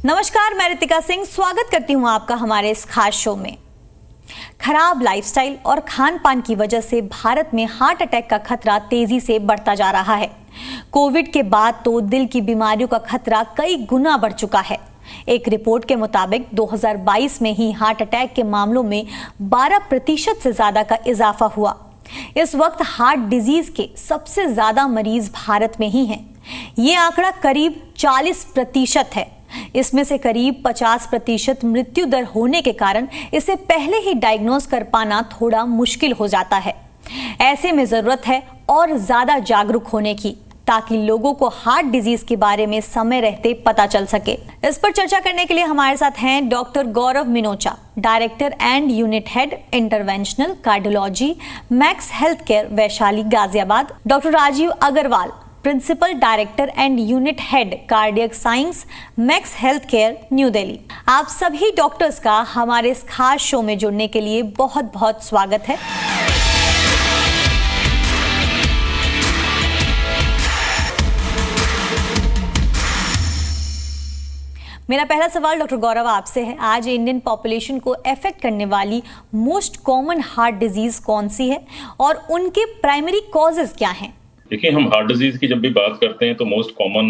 नमस्कार, मैं रितिका सिंह स्वागत करती हूं आपका हमारे इस खास शो में। खराब लाइफस्टाइल और खान पान की वजह से भारत में हार्ट अटैक का खतरा तेजी से बढ़ता जा रहा है। कोविड के बाद तो दिल की बीमारियों का खतरा कई गुना बढ़ चुका है। एक रिपोर्ट के मुताबिक 2022 में ही हार्ट अटैक के मामलों में 12% से ज्यादा का इजाफा हुआ। इस वक्त हार्ट डिजीज के सबसे ज्यादा मरीज भारत में ही हैं। ये आंकड़ा करीब 40% है। इसमें से करीब 50% मृत्यु दर होने के कारण इसे पहले ही डायग्नोज कर पाना थोड़ा मुश्किल हो जाता है। ऐसे में जरूरत है और ज्यादा जागरूक होने की, ताकि लोगों को हार्ट डिजीज के बारे में समय रहते पता चल सके। इस पर चर्चा करने के लिए हमारे साथ हैं doctor Gaurav Minocha, director and unit head interventional cardiology, Max Health Care Vaishali Ghaziabad, doctor Rajiv Agarwal, principal director and unit head cardiac science, Max Health Care New Delhi. आप सभी डॉक्टर्स का हमारे इस खास शो में जुड़ने के लिए बहुत बहुत स्वागत है। मेरा पहला सवाल डॉक्टर गौरव आपसे है। आज इंडियन पॉपुलेशन को अफेक्ट करने वाली मोस्ट कॉमन हार्ट डिजीज कौन सी है और उनके प्राइमरी कॉजेज क्या हैं? देखिए, हम हार्ट डिजीज की जब भी बात करते हैं तो मोस्ट कॉमन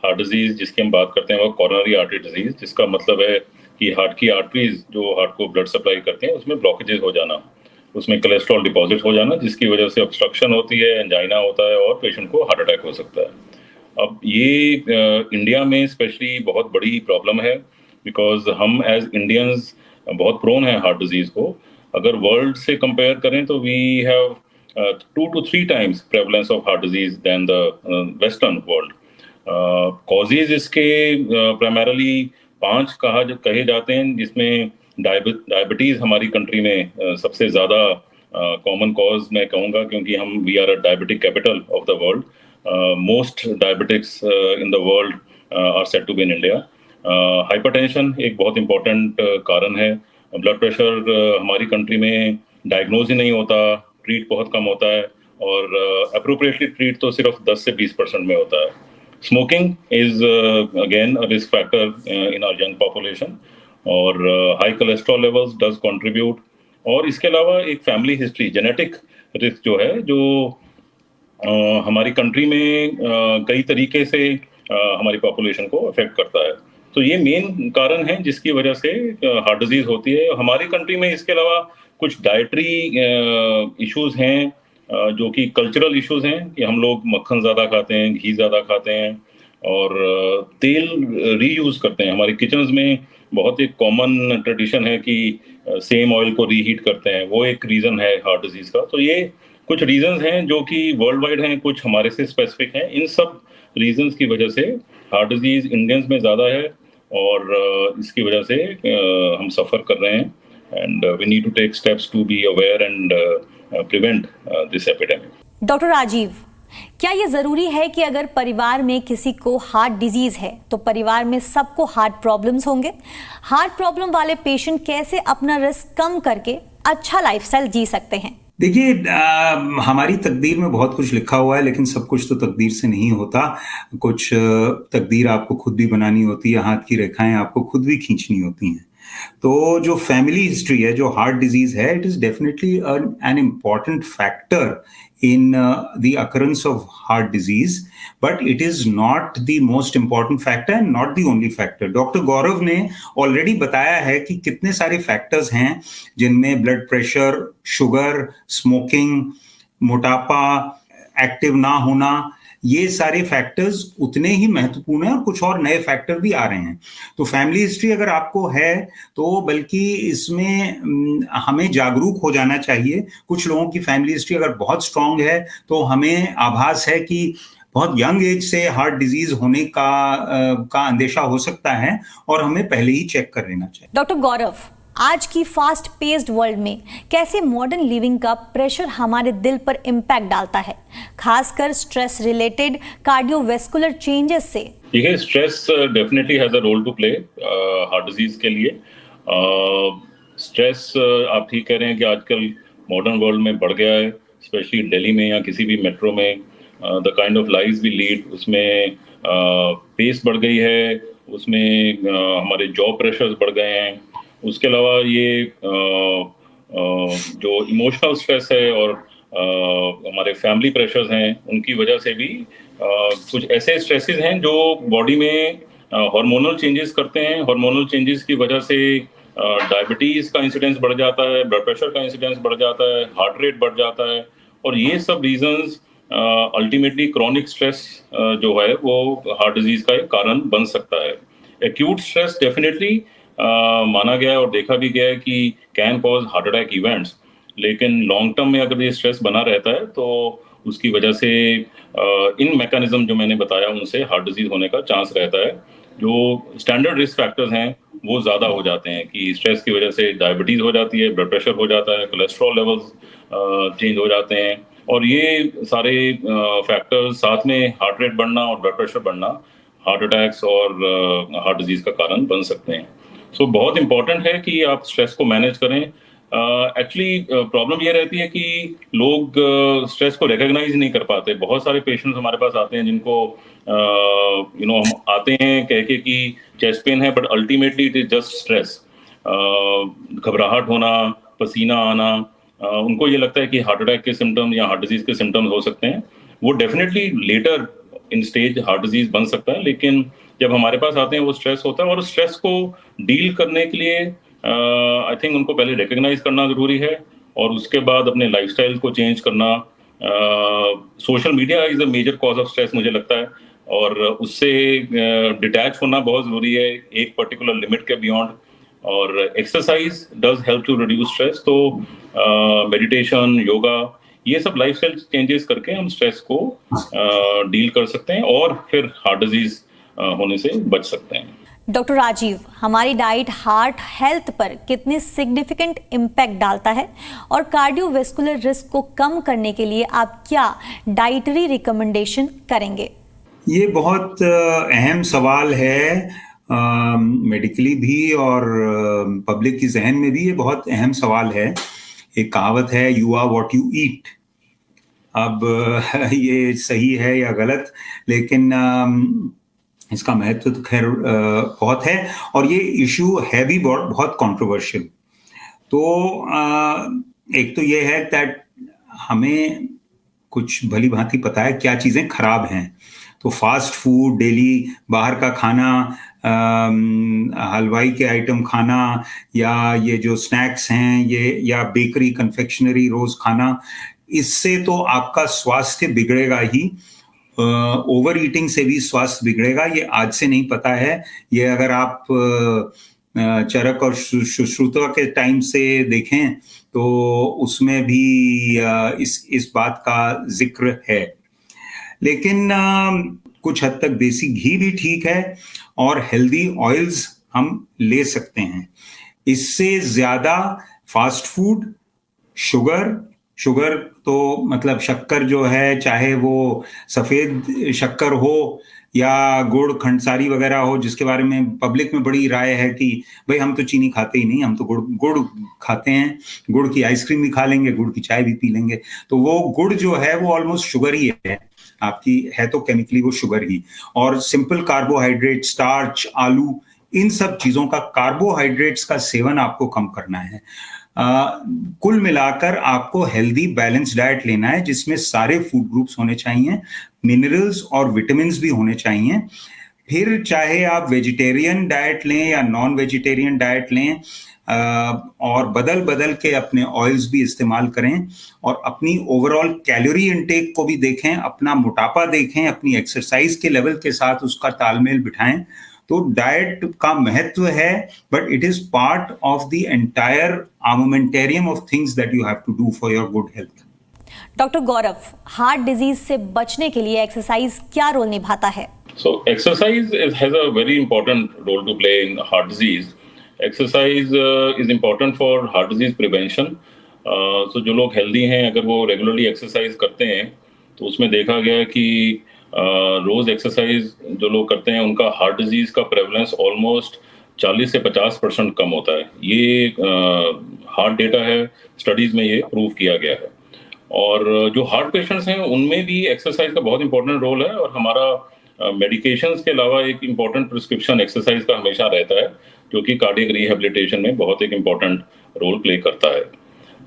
हार्ट डिजीज जिसकी हम बात करते हैं वो कोरोनरी आर्टरी डिजीज, जिसका मतलब है कि हार्ट की आर्टरीज जो हार्ट को ब्लड सप्लाई करते हैं उसमें ब्लॉकेजेस हो जाना, उसमें कोलेस्ट्रॉल डिपॉजिट हो जाना, जिसकी वजह से ऑब्स्ट्रक्शन होती है, एंजाइना होता है और पेशेंट को हार्ट अटैक हो सकता है। अब ये इंडिया में स्पेशली बहुत बड़ी प्रॉब्लम है, बिकॉज हम एज इंडियंस बहुत प्रोन है हार्ट डिजीज को। अगर वर्ल्ड से कंपेयर करें तो we have 2 to 3 times prevalence of heart disease than the Western world. Causes इसके primarily 5 कहे जाते हैं, जिसमें डायबिटीज हमारी कंट्री में सबसे ज़्यादा कॉमन कॉज मैं कहूँगा, क्योंकि हम we are a diabetic capital of the world. Most diabetics in the world are said to be in India. Hypertension एक बहुत इंपॉर्टेंट कारण है। ब्लड प्रेशर हमारी कंट्री में डायग्नोज ही नहीं होता, ट्रीट बहुत कम होता है, और अप्रोप्रिएटली ट्रीट तो सिर्फ 10 से 20% में होता है। Smoking is again a risk factor in our young population, और high cholesterol levels does contribute. और इसके अलावा एक फैमिली हिस्ट्री, जेनेटिक रिस्क जो है, जो हमारी कंट्री में कई तरीके से हमारी पॉपुलेशन को अफेक्ट करता है। तो ये मेन कारण है जिसकी वजह से हार्ट डिजीज होती है हमारी कंट्री में। इसके अलावा कुछ डाइटरी इश्यूज हैं, जो कि कल्चरल इश्यूज हैं, कि हम लोग मक्खन ज़्यादा खाते हैं, घी ज़्यादा खाते हैं, और तेल रीयूज़ करते हैं। हमारे किचन्स में बहुत एक कॉमन ट्रेडिशन है कि सेम ऑयल को रीहीट करते हैं, वो एक रीज़न है हार्ट डिजीज़ का। तो ये कुछ रीजंस हैं जो कि वर्ल्ड वाइड हैं, कुछ हमारे से स्पेसिफिक हैं। इन सब रीजंस की वजह से हार्ट डिजीज़ इंडियंस में ज़्यादा है, और इसकी वजह से हम सफ़र कर रहे हैं, and we need to take steps to be aware and prevent this epidemic. Doctor Rajiv, क्या ये जरूरी है कि अगर परिवार में किसी को हार्ट डिजीज है तो परिवार में सबको हार्ट प्रॉब्लम्स होंगे? हार्ट प्रॉब्लम वाले पेशेंट कैसे अपना रिस्क कम करके अच्छा लाइफस्टाइल जी सकते हैं? देखिए, हमारी तकदीर में बहुत कुछ लिखा हुआ है, लेकिन सब कुछ तो तकदीर से नहीं होता। कुछ तकदीर आपको खुद भी बनानी होती है, हाथ की रेखाएं आपको खुद भी खींचनी होती हैं। तो जो फैमिली हिस्ट्री है, जो हार्ट डिजीज है, it is definitely an important factor in the occurrence of heart disease, but it is not the most important factor and not the only factor. Doctor Gaurav ने ऑलरेडी बताया है कि कितने सारे factors हैं, जिनमें ब्लड प्रेशर, शुगर, स्मोकिंग, मोटापा, active ना होना, ये सारे फैक्टर्स उतने ही महत्वपूर्ण हैं, और कुछ और नए फैक्टर भी आ रहे हैं। तो फैमिली हिस्ट्री अगर आपको है तो बल्कि इसमें हमें जागरूक हो जाना चाहिए। कुछ लोगों की फैमिली हिस्ट्री अगर बहुत स्ट्रांग है तो हमें आभास है कि बहुत यंग एज से हार्ट डिजीज होने का अंदेशा हो सकता है, और हमें पहले ही चेक कर लेना चाहिए। डॉक्टर गौरव, आज की फास्ट पेस्ड वर्ल्ड में कैसे मॉडर्न लिविंग का प्रेशर हमारे दिल पर इम्पैक्ट डालता है, खासकर स्ट्रेस रिलेटेड कार्डियोवैस्कुलर चेंजेस से? देखिए, stress definitely has a role to play heart disease के लिए। स्ट्रेस आप ठीक कह रहे हैं कि आजकल मॉडर्न वर्ल्ड में बढ़ गया है, स्पेशली दिल्ली में या किसी भी मेट्रो में। The kind of life we lead, उसमें पेस बढ़ गई है, उसमें हमारे जॉब प्रेशर्स बढ़ गए हैं। उसके अलावा ये जो इमोशनल स्ट्रेस है और हमारे फैमिली प्रेशर्स हैं, उनकी वजह से भी कुछ ऐसे स्ट्रेसेस हैं जो बॉडी में हार्मोनल चेंजेस करते हैं। हार्मोनल चेंजेस की वजह से डायबिटीज का इंसिडेंस बढ़ जाता है, ब्लड प्रेशर का इंसिडेंस बढ़ जाता है, हार्ट रेट बढ़ जाता है। और ये सब रीजंस अल्टीमेटली क्रॉनिक स्ट्रेस जो है वो हार्ट डिजीज का एक कारण बन सकता है। एक्यूट स्ट्रेस डेफिनेटली माना गया है और देखा भी गया है कि can cause heart attack events, लेकिन लॉन्ग टर्म में अगर ये स्ट्रेस बना रहता है तो उसकी वजह से इन मैकेनिज्म जो मैंने बताया उनसे हार्ट डिजीज होने का चांस रहता है। जो स्टैंडर्ड रिस्क फैक्टर्स हैं वो ज़्यादा हो जाते हैं कि स्ट्रेस की वजह से डायबिटीज़ हो जाती है, ब्लड प्रेशर हो जाता है, कोलेस्ट्रॉल लेवल्स चेंज हो जाते हैं। और ये सारे फैक्टर्स साथ में हार्ट रेट बढ़ना और ब्लड प्रेशर बढ़ना हार्ट अटैक्स और हार्ट डिजीज का कारण बन सकते हैं। सो बहुत इंपॉर्टेंट है कि आप स्ट्रेस को मैनेज करें। एक्चुअली प्रॉब्लम ये रहती है कि लोग स्ट्रेस को रिकॉग्नाइज नहीं कर पाते। बहुत सारे पेशेंट्स हमारे पास आते हैं जिनको हम आते हैं कह के कि चेस्ट पेन है, but ultimately it is just stress. घबराहट होना, पसीना आना, उनको ये लगता है कि हार्ट अटैक के सिम्टम या हार्ट डिजीज के सिम्टम्स हो सकते हैं। वो definitely later in stage heart disease बन सकता है, लेकिन जब हमारे पास आते हैं वो स्ट्रेस होता है। और स्ट्रेस को डील करने के लिए आई थिंक उनको पहले रिकग्नाइज करना जरूरी है और उसके बाद अपने लाइफस्टाइल को चेंज करना। Social media is a major cause of stress मुझे लगता है, और उससे डिटैच होना बहुत जरूरी है एक पर्टिकुलर लिमिट के बियॉन्ड। और exercise does help to reduce stress. तो मेडिटेशन, योगा, ये सब लाइफस्टाइल चेंजेस करके हम स्ट्रेस को डील कर सकते हैं और फिर हार्ट डिजीज होने से बच सकते हैं। डॉक्टर राजीव, हमारी डाइट हार्ट हेल्थ पर कितने सिग्निफिकेंट इम्पैक्ट डालता है और कार्डियोवैस्कुलर रिस्क को कम करने के लिए आप क्या डाइटरी रिकमेंडेशन करेंगे? ये बहुत अहम सवाल है, मेडिकली भी और पब्लिक की जहन में भी ये बहुत अहम सवाल है। एक कहावत है, you are what you eat. अब ये सही है या गलत, लेकिन इसका महत्व तो खैर बहुत है और ये इशू है भी बहुत कंट्रोवर्शियल। तो एक तो ये है दैट हमें कुछ भली भांति पता है क्या चीज़ें खराब हैं। तो फास्ट फूड, डेली बाहर का खाना, हलवाई के आइटम खाना, या ये जो स्नैक्स हैं ये, या बेकरी कन्फेक्शनरी रोज खाना, इससे तो आपका स्वास्थ्य बिगड़ेगा ही। ओवर ईटिंग से भी स्वास्थ्य बिगड़ेगा, ये आज से नहीं पता है। ये अगर आप चरक और सुश्रुतवा के टाइम से देखें तो उसमें भी इस बात का जिक्र है। लेकिन कुछ हद तक देसी घी भी ठीक है और हेल्दी ऑयल्स हम ले सकते हैं। इससे ज्यादा फास्ट फूड, शुगर तो मतलब शक्कर जो है, चाहे वो सफेद शक्कर हो या गुड़ खंडसारी वगैरह हो, जिसके बारे में पब्लिक में बड़ी राय है कि भाई हम तो चीनी खाते ही नहीं, हम तो गुड़ खाते हैं, गुड़ की आइसक्रीम भी खा लेंगे, गुड़ की चाय भी पी लेंगे। तो वो गुड़ जो है वो ऑलमोस्ट शुगर ही है, आपकी है तो केमिकली वो शुगर ही। और सिंपल कार्बोहाइड्रेट, स्टार्च, आलू, इन सब चीजों का, कार्बोहाइड्रेट्स का सेवन आपको कम करना है। कुल मिलाकर आपको हेल्दी बैलेंस डाइट लेना है जिसमें सारे फूड ग्रुप्स होने चाहिए, मिनरल्स और विटामिन्स भी होने चाहिए। फिर चाहे आप वेजिटेरियन डाइट लें या नॉन वेजिटेरियन डाइट लें, और बदल के अपने ऑयल्स भी इस्तेमाल करें और अपनी ओवरऑल कैलोरी इनटेक को भी देखें, अपना मोटापा देखें, अपनी एक्सरसाइज के लेवल के साथ उसका तालमेल बिठाएं। तो डाइट का महत्व है, but it is part of the entire armamentarium of things that you have to do for your good health. Doctor Gaurav, heart disease से बचने के लिए एक्सरसाइज क्या रोल निभाता है? So exercise has a very important role to play in heart disease. Exercise is important for heart disease prevention. So जो लोग healthy हैं, अगर वो रेगुलरली एक्सरसाइज करते हैं तो उसमें देखा गया है कि रोज एक्सरसाइज जो लोग करते हैं उनका हार्ट डिजीज का प्रेवलेंस ऑलमोस्ट 40 से 50% कम होता है। ये हार्ट डेटा है, स्टडीज में ये प्रूव किया गया है। और जो हार्ट पेशेंट्स हैं उनमें भी एक्सरसाइज का बहुत इंपॉर्टेंट रोल है। और हमारा मेडिकेशंस के अलावा एक इम्पॉर्टेंट प्रिस्क्रिप्शन एक्सरसाइज का हमेशा रहता है, जो कि कार्डियक रिहेबिलिटेशन में बहुत एक इम्पॉर्टेंट रोल प्ले करता है।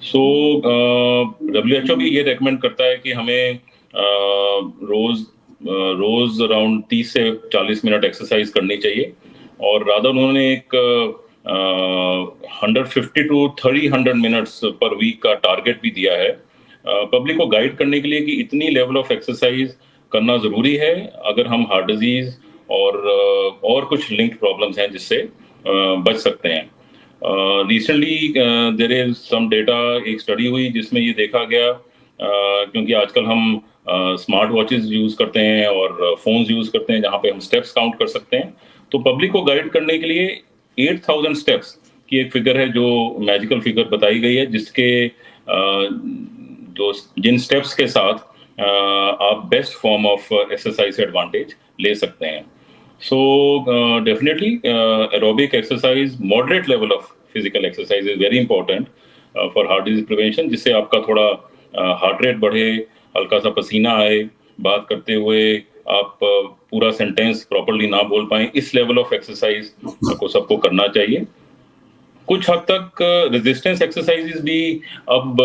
सो WHO भी ये रेकमेंड करता है कि हमें रोज अराउंड 30 से 40 मिनट एक्सरसाइज करनी चाहिए, और रादर उन्होंने एक 150 टू 300 मिनट्स पर वीक का टारगेट भी दिया है पब्लिक को गाइड करने के लिए कि इतनी लेवल ऑफ एक्सरसाइज करना जरूरी है अगर हम हार्ट डिजीज और कुछ लिंक्ड प्रॉब्लम्स हैं जिससे बच सकते हैं। Recently there is some data, एक स्टडी हुई जिसमें ये देखा गया, क्योंकि आजकल हम स्मार्ट वॉचेस यूज करते हैं और फोन्स यूज करते हैं जहाँ पे हम स्टेप्स काउंट कर सकते हैं, तो पब्लिक को गाइड करने के लिए 8000 स्टेप्स की एक फिगर है जो मैजिकल फिगर बताई गई है, जिसके जिन स्टेप्स के साथ आप best form of exercise advantage ले सकते हैं। So definitely aerobic exercise, moderate level of physical exercise is very important for heart disease prevention, जिससे आपका थोड़ा हार्ट रेट बढ़े, हल्का सा पसीना आए, बात करते हुए आप पूरा सेंटेंस प्रॉपर्ली ना बोल पाए, इस लेवल ऑफ एक्सरसाइज को सबको करना चाहिए। कुछ हद तक रेजिस्टेंस एक्सरसाइजेस भी अब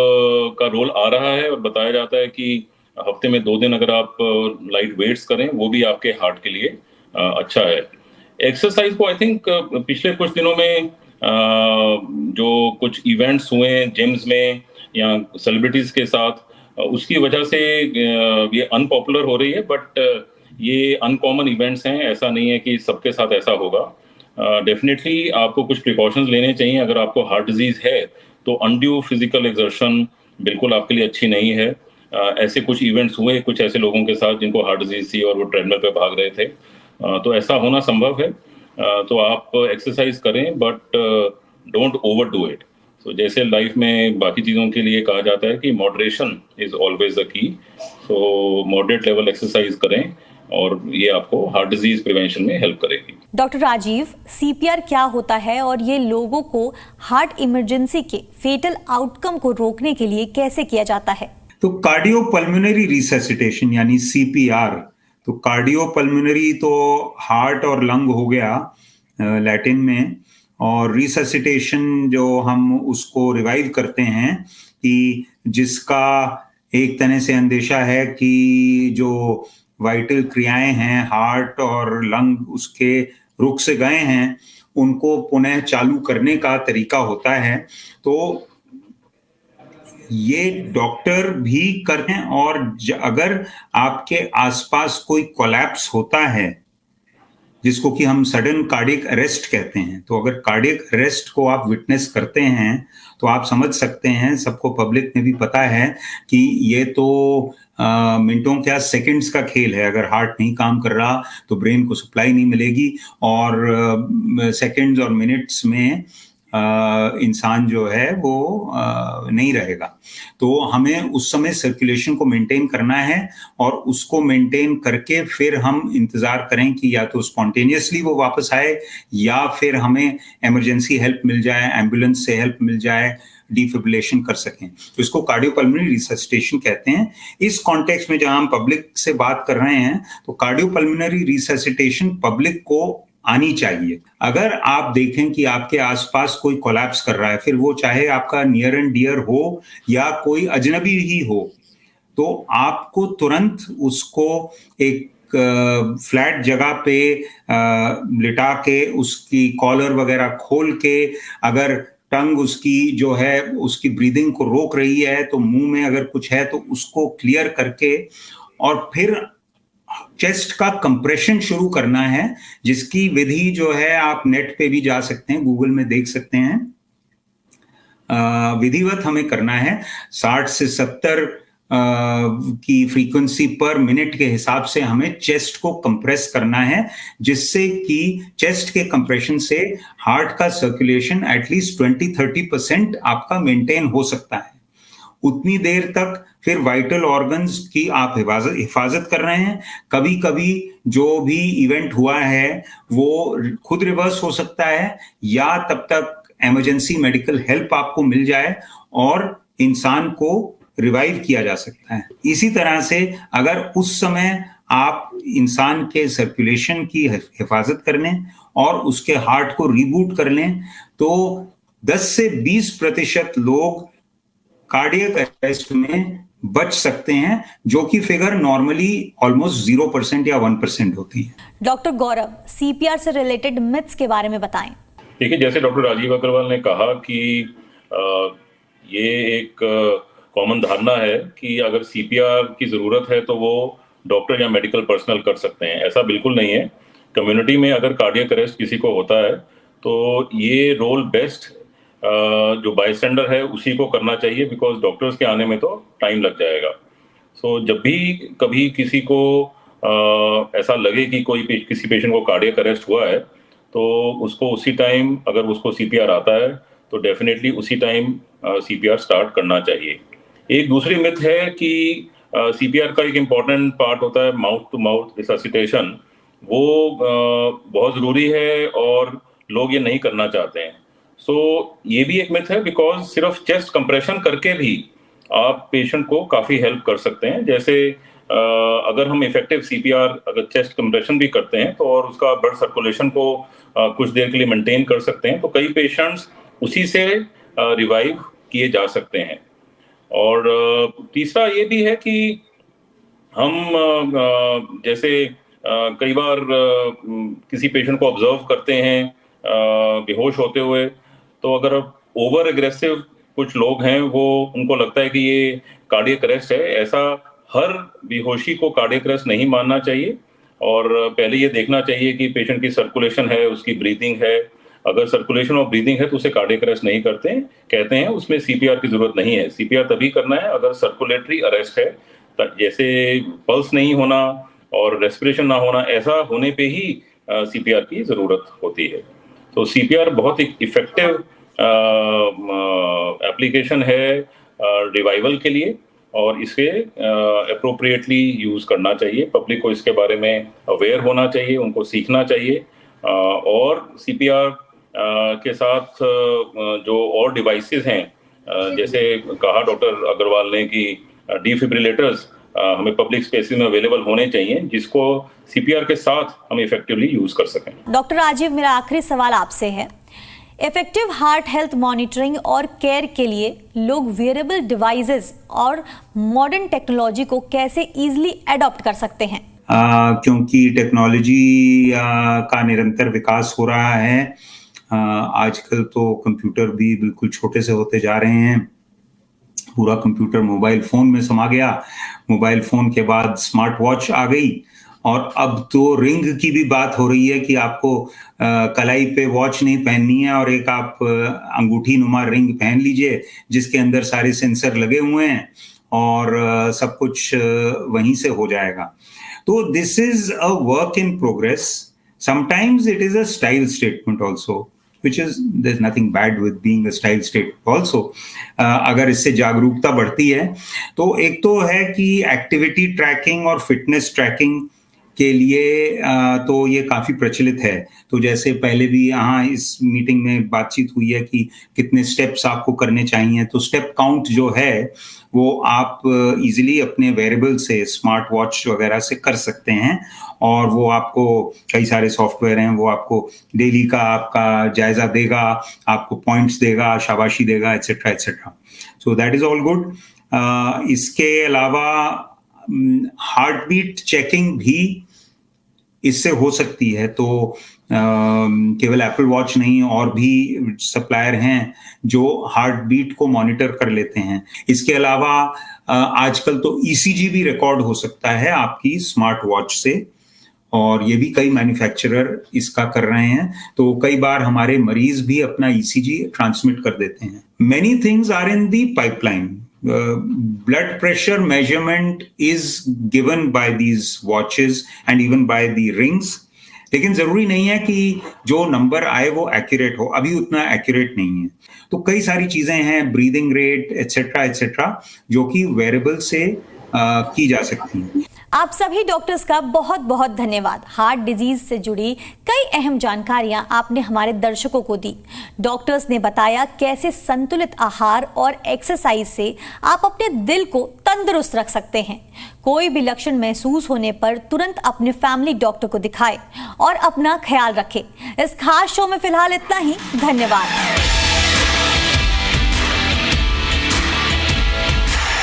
का रोल आ रहा है, और बताया जाता है कि हफ्ते में 2 दिन अगर आप लाइट वेट्स करें वो भी आपके हार्ट के लिए अच्छा है। एक्सरसाइज को आई थिंक पिछले कुछ दिनों में जो कुछ इवेंट्स हुए जिम्स में या सेलिब्रिटीज के साथ, उसकी वजह से ये अनपॉपुलर हो रही है, बट ये अनकॉमन इवेंट्स हैं, ऐसा नहीं है कि सबके साथ ऐसा होगा। डेफिनेटली आपको कुछ प्रिकॉशंस लेने चाहिए। अगर आपको हार्ट डिजीज है तो अनड्यू फिजिकल एक्सर्शन बिल्कुल आपके लिए अच्छी नहीं है। ऐसे कुछ इवेंट्स हुए कुछ ऐसे लोगों के साथ जिनको हार्ट डिजीज थी और वो ट्रेडमिल पे भाग रहे थे, तो ऐसा होना संभव है। तो आप एक्सरसाइज करें, but don't overdo it. So जैसे लाइफ में बाकी चीज़ों के लिए कहा जाता है कि moderation is always the key. So moderate level exercise करें और ये आपको हार्ट डिजीज प्रिवेंशन में हेल्प करेगी। डॉक्टर राजीव, सीपीआर क्या होता है और ये लोगों को हार्ट इमरजेंसी के फेटल आउटकम को रोकने के लिए कैसे किया जाता है? तो कार्डियोपल्मोनरी रिससिटेशन यानी सीपीआर, तो कार्डियोपल्मोनरी तो हार्ट और लंग हो गया लैटिन में, और रिससिटेशन जो हम उसको रिवाइव करते हैं कि जिसका एक तरह से अंदेशा है कि जो वाइटल क्रियाएं हैं हार्ट और लंग उसके रुक से गए हैं उनको पुनः चालू करने का तरीका होता है। तो ये डॉक्टर भी करते हैं, और अगर आपके आसपास कोई कोलैप्स होता है जिसको कि हम सडन कार्डियक अरेस्ट कहते हैं, तो अगर कार्डियक अरेस्ट को आप विटनेस करते हैं तो आप समझ सकते हैं, सबको पब्लिक में भी पता है कि ये तो मिनटों क्या सेकंड्स का खेल है। अगर हार्ट नहीं काम कर रहा तो ब्रेन को सप्लाई नहीं मिलेगी, और सेकंड्स और मिनट्स में इंसान जो है वो नहीं रहेगा। तो हमें उस समय सर्कुलेशन को मेंटेन करना है, और उसको मेंटेन करके फिर हम इंतजार करें कि या तो स्पॉन्टेनियसली वो वापस आए या फिर हमें इमरजेंसी हेल्प मिल जाए, एम्बुलेंस से हेल्प मिल जाए, डिफिब्रिलेशन कर सकें। तो इसको कार्डियोपल्मोनरी रिससिटेशन कहते हैं। इस कॉन्टेक्स्ट में जहां हम पब्लिक से बात कर रहे हैं तो कार्डियोपल्मोनरी रिससिटेशन पब्लिक को आनी चाहिए। अगर आप देखें कि आपके आसपास कोई कोलैप्स कर रहा है, फिर वो चाहे आपका नियर एंड डियर हो या कोई अजनबी ही हो, तो आपको तुरंत उसको एक फ्लैट जगह पे लिटा के उसकी कॉलर वगैरह खोल के, अगर टंग उसकी जो है उसकी ब्रीदिंग को रोक रही है तो मुंह में अगर कुछ है तो उसको क्लियर करके, और फिर चेस्ट का कंप्रेशन शुरू करना है, जिसकी विधि जो है आप नेट पे भी जा सकते हैं, गूगल में देख सकते हैं। विधिवत हमें करना है 60 से 70 की फ्रीक्वेंसी पर मिनट के हिसाब से हमें चेस्ट को कंप्रेस करना है, जिससे कि चेस्ट के कंप्रेशन से हार्ट का सर्कुलेशन एटलीस्ट 20-30% आपका मेंटेन हो सकता है। उतनी देर तक फिर वाइटल ऑर्गन्स की आप हिफाजत कर रहे हैं। कभी कभी जो भी इवेंट हुआ है वो खुद रिवर्स हो सकता है, या तब तक इमरजेंसी मेडिकल हेल्प आपको मिल जाए और इंसान को रिवाइव किया जा सकता है। इसी तरह से अगर उस समय आप इंसान के सर्कुलेशन की हिफाजत कर लें और उसके हार्ट को रीबूट कर लें तो 10 से 20% लोग कार्डियक अरेस्ट में बच सकते हैं, जो कि फिगर नॉर्मली ऑलमोस्ट 0% या 1% होती है। डॉक्टर गौरव, सीपीआर से रिलेटेड मिथ्स के बारे में बताएं। देखिए, जैसे डॉक्टर राजीव अग्रवाल ने कहा कि ये एक कॉमन धारणा है कि अगर सीपीआर की जरूरत है तो वो डॉक्टर या मेडिकल पर्सनल कर सकते हैं। ऐसा बिल्कुल नहीं है। कम्युनिटी में अगर कार्डियक अरेस्ट किसी को होता है तो ये रोल बेस्ट जो बायस्टैंडर है उसी को करना चाहिए, बिकॉज डॉक्टर्स के आने में तो टाइम लग जाएगा। सो जब भी कभी किसी को ऐसा लगे कि किसी पेशेंट को कार्डियक अरेस्ट हुआ है तो उसको उसी टाइम, अगर उसको सीपीआर आता है तो डेफिनेटली उसी टाइम सीपीआर स्टार्ट करना चाहिए। एक दूसरी मिथ है कि सीपीआर का एक इम्पॉर्टेंट पार्ट होता है माउथ टू माउथ रिससिटेशन, वो बहुत ज़रूरी है और लोग ये नहीं करना चाहते हैं। सो ये भी एक मिथ है, बिकॉज सिर्फ चेस्ट कंप्रेशन करके भी आप पेशेंट को काफ़ी हेल्प कर सकते हैं। जैसे अगर हम इफेक्टिव सीपीआर अगर चेस्ट कंप्रेशन भी करते हैं तो और उसका ब्लड सर्कुलेशन को कुछ देर के लिए मेंटेन कर सकते हैं तो कई पेशेंट्स उसी से रिवाइव किए जा सकते हैं। और तीसरा ये भी है कि हम जैसे कई बार किसी पेशेंट को ऑब्जर्व करते हैं बेहोश होते हुए, तो अगर ओवर एग्रेसिव कुछ लोग हैं वो उनको लगता है कि ये कार्डियक अरेस्ट है। ऐसा हर बेहोशी को कार्डियक अरेस्ट नहीं मानना चाहिए और पहले ये देखना चाहिए कि पेशेंट की सर्कुलेशन है, उसकी ब्रीदिंग है। अगर सर्कुलेशन और ब्रीदिंग है तो उसे कार्डियक अरेस्ट नहीं कहते हैं, उसमें सीपीआर की जरूरत नहीं है। सीपीआर तभी करना है अगर सर्कुलेटरी अरेस्ट है, जैसे पल्स नहीं होना और रेस्पिरेशन ना होना, ऐसा होने पे ही सीपीआर की जरूरत होती है। तो सीपीआर बहुत एक इफेक्टिव एप्लीकेशन है रिवाइवल के लिए और इसे अप्रोप्रिएटली यूज करना चाहिए। पब्लिक को इसके बारे में अवेयर होना चाहिए, उनको सीखना चाहिए और सीपीआर के साथ जो और डिवाइसेस हैं, जैसे कहा डॉक्टर अग्रवाल ने कि डिफिब्रिलेटर्स हमें पब्लिक स्पेसेस में अवेलेबल होने चाहिए, जिसको सीपीआर के साथ हम इफेक्टिवली यूज कर सकें। डॉक्टर राजीव, मेरा आखिरी सवाल आपसे है, इफेक्टिव हार्ट हेल्थ मॉनिटरिंग और केयर के लिए लोग वेयरेबल डिवाइसेस और मॉडर्न टेक्नोलॉजी को कैसे इजीली अडॉप्ट कर सकते हैं? क्योंकि टेक्नोलॉजी का निरंतर विकास हो रहा है। आजकल तो कंप्यूटर भी बिल्कुल छोटे से होते जा रहे हैं। पूरा कंप्यूटर मोबाइल फोन में समा गया। मोबाइल फोन के बाद स्मार्ट वॉच आ गई और अब तो रिंग की भी बात हो रही है कि आपको कलाई पे वॉच नहीं पहननी है और एक आप अंगूठी नुमा रिंग पहन लीजिए जिसके अंदर सारे सेंसर लगे हुए हैं और सब कुछ वहीं से हो जाएगा। तो this is a work in progress. Sometimes it is a style statement also, which is there's nothing bad with being a style statement also. अगर इससे जागरूकता बढ़ती है तो एक तो है कि एक्टिविटी ट्रैकिंग और फिटनेस ट्रैकिंग के लिए तो ये काफी प्रचलित है। तो जैसे पहले भी यहाँ इस मीटिंग में बातचीत हुई है कि कितने स्टेप्स आपको करने चाहिए, तो स्टेप काउंट जो है वो आप इजीली अपने वेरेबल से, स्मार्ट वॉच वगैरह से कर सकते हैं और वो आपको कई सारे सॉफ्टवेयर हैं, वो आपको डेली का आपका जायजा देगा, आपको पॉइंट्स देगा, शाबाशी देगा, etcetera etcetera. So that is all good. इसके अलावा हार्ट बीट चेकिंग भी इससे हो सकती है। तो केवल एप्पल वॉच नहीं, और भी सप्लायर हैं जो हार्ट बीट को मॉनिटर कर लेते हैं। इसके अलावा आजकल तो ईसीजी भी रिकॉर्ड हो सकता है आपकी स्मार्ट वॉच से, और ये भी कई मैन्युफैक्चरर इसका कर रहे हैं। तो कई बार हमारे मरीज भी अपना ईसीजी ट्रांसमिट कर देते हैं। Many things are in the pipeline. Blood pressure measurement is given by these watches and even by the rings, लेकिन जरूरी नहीं है कि जो नंबर आए वो एक्यूरेट हो, अभी उतना एक्यूरेट नहीं है। तो कई सारी चीजें हैं, ब्रीदिंग रेट एटसेट्रा एटसेट्रा, जो कि वेरेबल से की जा सकती हैं। आप सभी डॉक्टर्स का बहुत बहुत धन्यवाद। हार्ट डिजीज से जुड़ी कई अहम जानकारियां आपने हमारे दर्शकों को दी। डॉक्टर्स ने बताया कैसे संतुलित आहार और एक्सरसाइज से आप अपने दिल को तंदुरुस्त रख सकते हैं। कोई भी लक्षण महसूस होने पर तुरंत अपने फैमिली डॉक्टर को दिखाएं और अपना ख्याल रखें। इस खास शो में फिलहाल इतना ही। धन्यवाद।